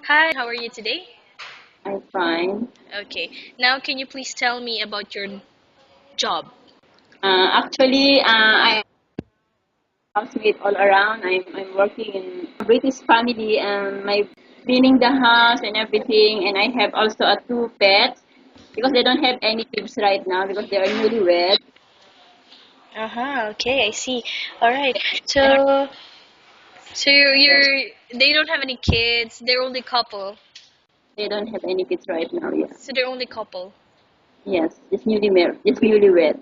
Hi, how are you today? I'm fine. Okay, now can you please tell me about your job? Actually, I'm housemate all around. I'm working in a British family and my cleaning the house and everything. And I have also two pets because they don't have any kids right now because they are newlywed. Uh-huh, okay, I see. All right. So they don't have any kids. They're only couple. They don't have any kids right now. Yeah. So they're only couple. Yes, just newly married, just newlywed.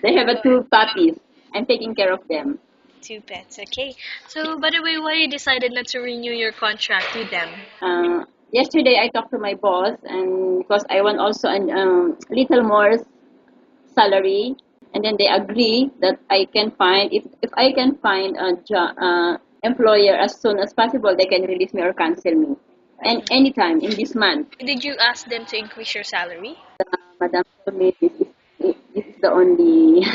They have two puppies. I'm taking care of them. Two pets, okay. So by the way, why you decided not to renew your contract with them? Yesterday I talked to my boss and because I want also a little more salary, and then they agree that I can find if I can find a employer as soon as possible, they can release me or cancel me and anytime in this month. Did you ask them to increase your salary? Madam told me this is the only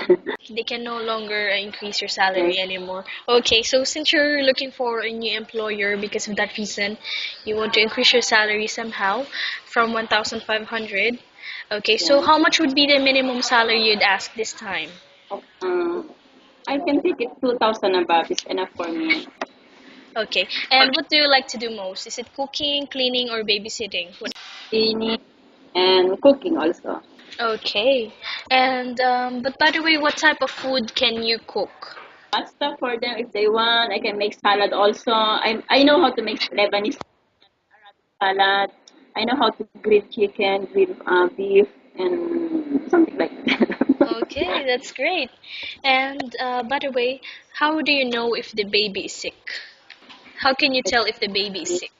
They can no longer increase your salary yes, anymore. Okay, so since you're looking for a new employer because of that reason, you want to increase your salary somehow from 1,500. Okay, so yes. how much would be the minimum salary you'd ask this time? um, I can take it 2,000 above is enough for me. Okay, and what do you like to do most? Is it cooking, cleaning, or babysitting? Cleaning and cooking also. Okay, and but by the way, what type of food can you cook? Pasta for them if they want. I can make salad also. I know how to make Lebanese salad. I know how to grill chicken, grill beef, and something like that. Okay, that's great. And by the way, how do you know if the baby is sick? How can you tell if the baby is sick?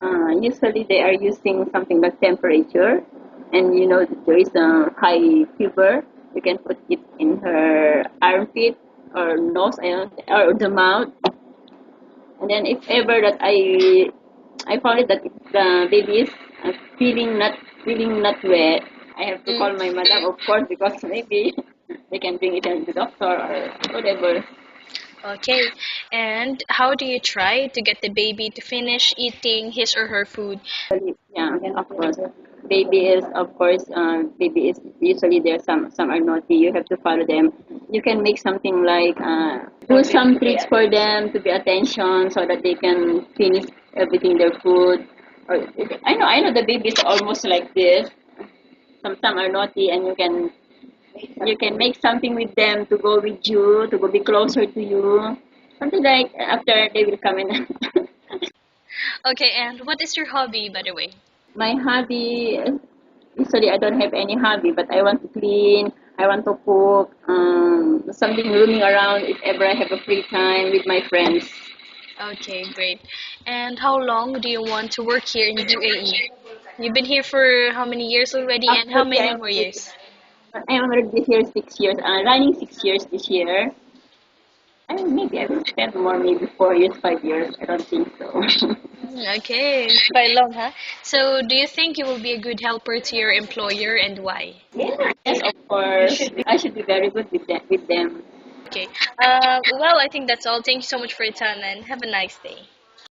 Usually they are using something like temperature, and you know that there is a high fever. You can put it in her armpit or nose or the mouth, and then if ever that I found it that if the baby is feeling not well, I have to Mm, call my mother, of course, because maybe they can bring it to the doctor or whatever. okay. And how do you try to get the baby to finish eating his or her food? Yeah, of course. Baby is usually there. Some are naughty. You have to follow them. You can make something like do some tricks for them to be attention so that they can finish everything their food. Or I know the babies are almost like this. Some are naughty, and you can make something with them to go with you, to go be closer to you. Something like after they will come in. Okay, and what is your hobby, by the way? My hobby, usually I don't have any hobby, but I want to clean, I want to cook, something roaming around if ever I have a free time with my friends. Okay, great. And how long do you want to work here in UAE? You've been here for how many years already, and how Actually, many more years? I'm already here 6 years, running 6 years this year. Maybe I will spend more, maybe 4 years, 5 years. I don't think so. Okay, it's quite long, huh? So, do you think you will be a good helper to your employer and why? Yes, of course. I should be very good with them. Okay. Well, I think that's all. Thank you so much for your time and have a nice day.